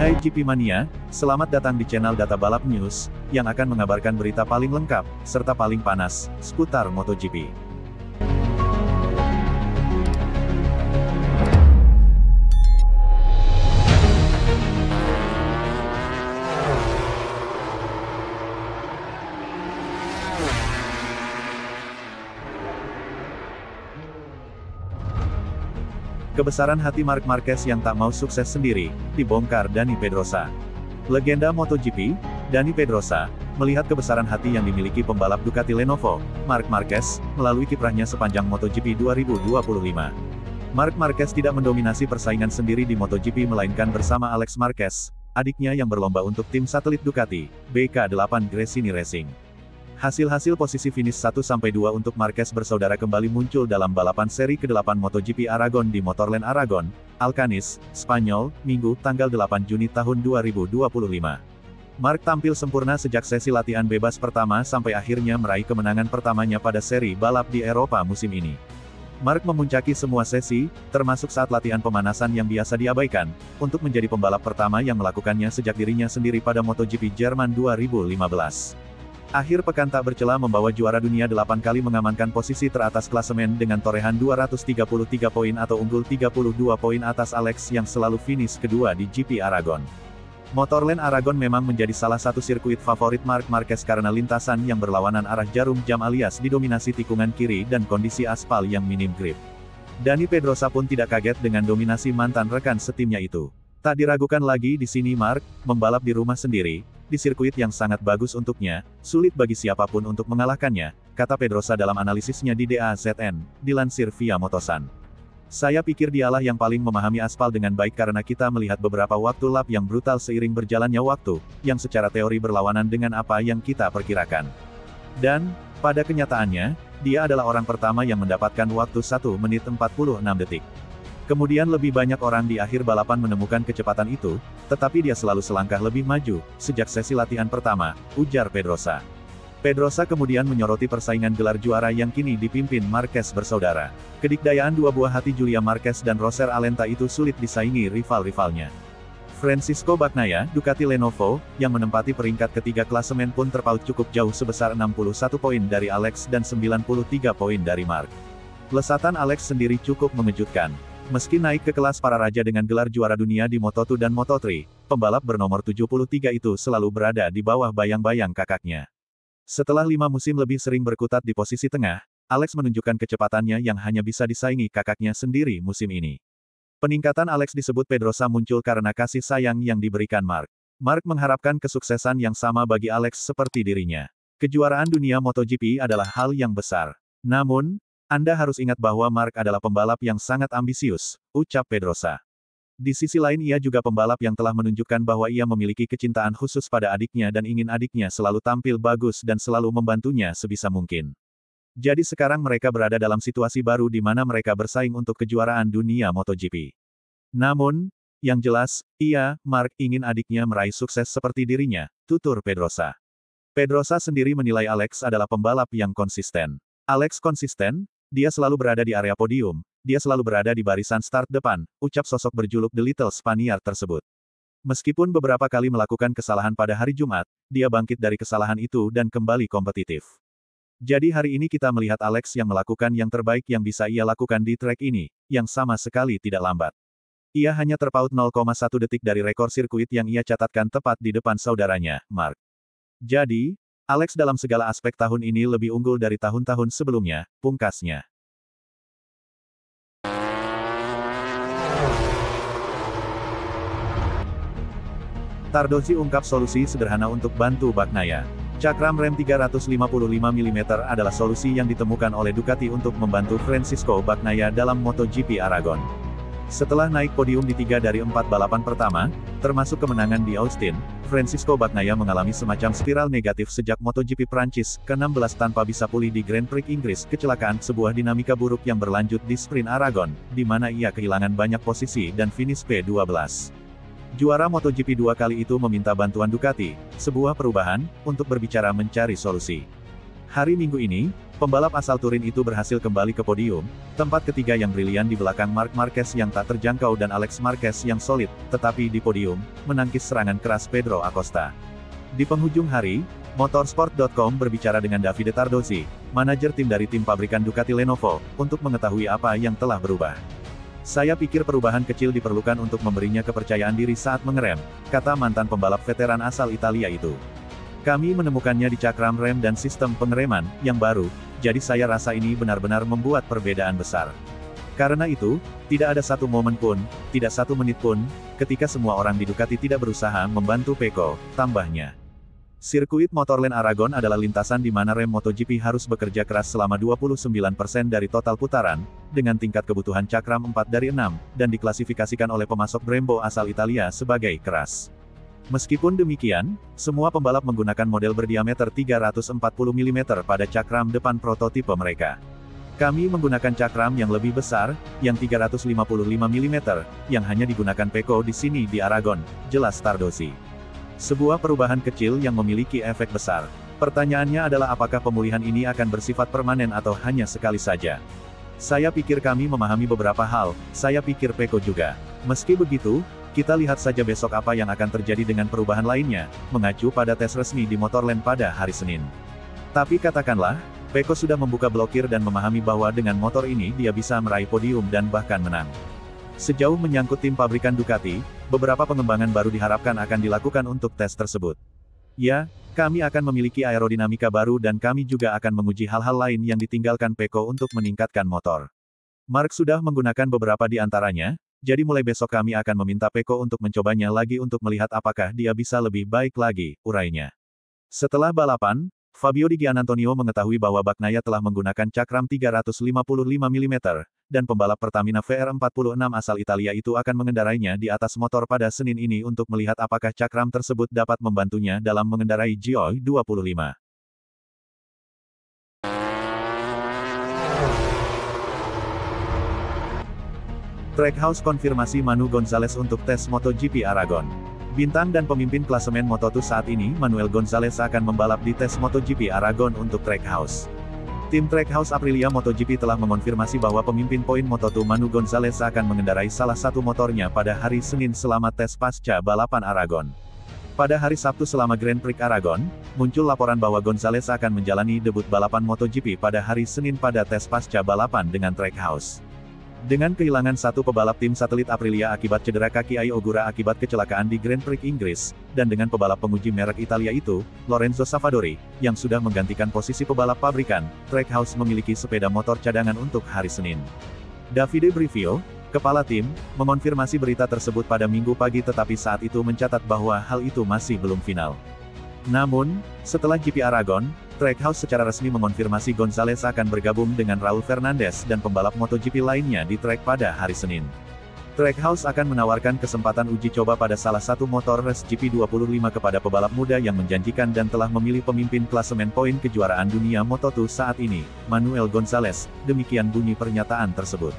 Hai GP Mania, selamat datang di channel Data Balap News, yang akan mengabarkan berita paling lengkap, serta paling panas, seputar MotoGP. Kebesaran hati Marc Marquez yang tak mau sukses sendiri, dibongkar Dani Pedrosa. Legenda MotoGP, Dani Pedrosa, melihat kebesaran hati yang dimiliki pembalap Ducati Lenovo, Marc Marquez, melalui kiprahnya sepanjang MotoGP 2025. Marc Marquez tidak mendominasi persaingan sendiri di MotoGP melainkan bersama Alex Marquez, adiknya yang berlomba untuk tim satelit Ducati, BK8 Gresini Racing. Hasil-hasil posisi finish 1-2 untuk Marquez bersaudara kembali muncul dalam balapan seri ke-8 MotoGP Aragon di Motorland Aragon, Alcanis, Spanyol, Minggu, tanggal 8 Juni tahun 2025. Marc tampil sempurna sejak sesi latihan bebas pertama sampai akhirnya meraih kemenangan pertamanya pada seri balap di Eropa musim ini. Marc memuncaki semua sesi, termasuk saat latihan pemanasan yang biasa diabaikan, untuk menjadi pembalap pertama yang melakukannya sejak dirinya sendiri pada MotoGP Jerman 2015. Akhir pekan tak bercela membawa juara dunia 8 kali mengamankan posisi teratas klasemen dengan torehan 233 poin atau unggul 32 poin atas Alex yang selalu finish kedua di GP Aragon. Motorland Aragon memang menjadi salah satu sirkuit favorit Marc Marquez karena lintasan yang berlawanan arah jarum jam alias didominasi tikungan kiri dan kondisi aspal yang minim grip. Dani Pedrosa pun tidak kaget dengan dominasi mantan rekan setimnya itu. Tak diragukan lagi di sini Marc, membalap di rumah sendiri, di sirkuit yang sangat bagus untuknya, sulit bagi siapapun untuk mengalahkannya, kata Pedrosa dalam analisisnya di DAZN, dilansir via Motosan. Saya pikir dialah yang paling memahami aspal dengan baik karena kita melihat beberapa waktu lap yang brutal seiring berjalannya waktu, yang secara teori berlawanan dengan apa yang kita perkirakan. Dan, pada kenyataannya, dia adalah orang pertama yang mendapatkan waktu 1 menit 46 detik. Kemudian lebih banyak orang di akhir balapan menemukan kecepatan itu, tetapi dia selalu selangkah lebih maju, sejak sesi latihan pertama, ujar Pedrosa. Pedrosa kemudian menyoroti persaingan gelar juara yang kini dipimpin Marquez bersaudara. Kedikdayaan dua buah hati Julia Marquez dan Roser Alenta itu sulit disaingi rival-rivalnya. Francisco Bagnaia, Ducati Lenovo, yang menempati peringkat ketiga klasemen pun terpaut cukup jauh sebesar 61 poin dari Alex dan 93 poin dari Marc. Lesatan Alex sendiri cukup mengejutkan. Meski naik ke kelas para raja dengan gelar juara dunia di Moto2 dan Moto3, pembalap bernomor 73 itu selalu berada di bawah bayang-bayang kakaknya. Setelah 5 musim lebih sering berkutat di posisi tengah, Alex menunjukkan kecepatannya yang hanya bisa disaingi kakaknya sendiri musim ini. Peningkatan Alex disebut Pedrosa muncul karena kasih sayang yang diberikan Marc. Marc mengharapkan kesuksesan yang sama bagi Alex seperti dirinya. Kejuaraan dunia MotoGP adalah hal yang besar. Namun, Anda harus ingat bahwa Marc adalah pembalap yang sangat ambisius, ucap Pedrosa. Di sisi lain ia juga pembalap yang telah menunjukkan bahwa ia memiliki kecintaan khusus pada adiknya dan ingin adiknya selalu tampil bagus dan selalu membantunya sebisa mungkin. Jadi sekarang mereka berada dalam situasi baru di mana mereka bersaing untuk kejuaraan dunia MotoGP. Namun, yang jelas, Marc ingin adiknya meraih sukses seperti dirinya, tutur Pedrosa. Pedrosa sendiri menilai Alex adalah pembalap yang konsisten. Alex konsisten? Dia selalu berada di area podium, dia selalu berada di barisan start depan, ucap sosok berjuluk The Little Spaniard tersebut. Meskipun beberapa kali melakukan kesalahan pada hari Jumat, dia bangkit dari kesalahan itu dan kembali kompetitif. Jadi hari ini kita melihat Alex yang melakukan yang terbaik yang bisa ia lakukan di trek ini, yang sama sekali tidak lambat. Ia hanya terpaut 0,1 detik dari rekor sirkuit yang ia catatkan tepat di depan saudaranya, Marc. Jadi, Alex dalam segala aspek tahun ini lebih unggul dari tahun-tahun sebelumnya, pungkasnya. Tardozzi ungkap solusi sederhana untuk bantu Bagnaia. Cakram rem 355 mm adalah solusi yang ditemukan oleh Ducati untuk membantu Francisco Bagnaia dalam MotoGP Aragon. Setelah naik podium di 3 dari 4 balapan pertama, termasuk kemenangan di Austin, Francisco Bagnaia mengalami semacam spiral negatif sejak MotoGP Prancis ke-16 tanpa bisa pulih di Grand Prix Inggris. Kecelakaan sebuah dinamika buruk yang berlanjut di sprint Aragon, di mana ia kehilangan banyak posisi dan finish P12. Juara MotoGP 2 kali itu meminta bantuan Ducati, sebuah perubahan, untuk berbicara mencari solusi. Hari Minggu ini, Pembalap asal Turin itu berhasil kembali ke podium, tempat ketiga yang brilian di belakang Marc Marquez yang tak terjangkau dan Alex Marquez yang solid, tetapi di podium, menangkis serangan keras Pedro Acosta. Di penghujung hari, Motorsport.com berbicara dengan Davide Tardozzi, manajer tim dari tim pabrikan Ducati Lenovo, untuk mengetahui apa yang telah berubah. Saya pikir perubahan kecil diperlukan untuk memberinya kepercayaan diri saat mengerem, kata mantan pembalap veteran asal Italia itu. Kami menemukannya di cakram rem dan sistem pengereman yang baru, jadi saya rasa ini benar-benar membuat perbedaan besar. Karena itu, tidak ada satu momen pun, tidak satu menit pun, ketika semua orang di Ducati tidak berusaha membantu Pecco, tambahnya. Sirkuit Motorland Aragon adalah lintasan di mana rem MotoGP harus bekerja keras selama 29% dari total putaran, dengan tingkat kebutuhan cakram 4 dari 6, dan diklasifikasikan oleh pemasok Brembo asal Italia sebagai keras. Meskipun demikian, semua pembalap menggunakan model berdiameter 340 mm pada cakram depan prototipe mereka. Kami menggunakan cakram yang lebih besar, yang 355 mm, yang hanya digunakan Pecco di sini di Aragon, jelas Tardozzi. Sebuah perubahan kecil yang memiliki efek besar. Pertanyaannya adalah apakah pemulihan ini akan bersifat permanen atau hanya sekali saja. Saya pikir kami memahami beberapa hal, saya pikir Pecco juga. Meski begitu, kita lihat saja besok apa yang akan terjadi dengan perubahan lainnya, mengacu pada tes resmi di Motorland pada hari Senin. Tapi katakanlah, Pecco sudah membuka blokir dan memahami bahwa dengan motor ini dia bisa meraih podium dan bahkan menang. Sejauh menyangkut tim pabrikan Ducati, beberapa pengembangan baru diharapkan akan dilakukan untuk tes tersebut. Ya, kami akan memiliki aerodinamika baru dan kami juga akan menguji hal-hal lain yang ditinggalkan Pecco untuk meningkatkan motor. Mark sudah menggunakan beberapa di antaranya, jadi mulai besok kami akan meminta Pecco untuk mencobanya lagi untuk melihat apakah dia bisa lebih baik lagi, urainya. Setelah balapan, Fabio Di Giannantonio mengetahui bahwa Bagnaia telah menggunakan cakram 355 mm, dan pembalap Pertamina VR46 asal Italia itu akan mengendarainya di atas motor pada Senin ini untuk melihat apakah cakram tersebut dapat membantunya dalam mengendarai Gioia 25. Trackhouse konfirmasi Manu Gonzalez untuk tes MotoGP Aragon. Bintang dan pemimpin klasemen Moto2 saat ini Manuel Gonzalez akan membalap di tes MotoGP Aragon untuk Trackhouse. Tim Trackhouse Aprilia MotoGP telah mengonfirmasi bahwa pemimpin poin Moto2 Manu Gonzalez akan mengendarai salah satu motornya pada hari Senin selama tes pasca balapan Aragon. Pada hari Sabtu selama Grand Prix Aragon, muncul laporan bahwa Gonzalez akan menjalani debut balapan MotoGP pada hari Senin pada tes pasca balapan dengan Trackhouse. Dengan kehilangan satu pebalap tim satelit Aprilia akibat cedera kaki Ai Ogura akibat kecelakaan di Grand Prix Inggris, dan dengan pebalap penguji merek Italia itu, Lorenzo Savadori, yang sudah menggantikan posisi pebalap pabrikan, Trackhouse memiliki sepeda motor cadangan untuk hari Senin. Davide Brivio, kepala tim, mengonfirmasi berita tersebut pada Minggu pagi tetapi saat itu mencatat bahwa hal itu masih belum final. Namun, setelah GP Aragon, Trackhouse secara resmi mengonfirmasi Gonzalez akan bergabung dengan Raul Fernandez dan pembalap MotoGP lainnya di trek pada hari Senin. Trackhouse akan menawarkan kesempatan uji coba pada salah satu motor race GP25 kepada pebalap muda yang menjanjikan dan telah memilih pemimpin klasemen poin kejuaraan dunia Moto2 saat ini, Manuel Gonzalez, demikian bunyi pernyataan tersebut.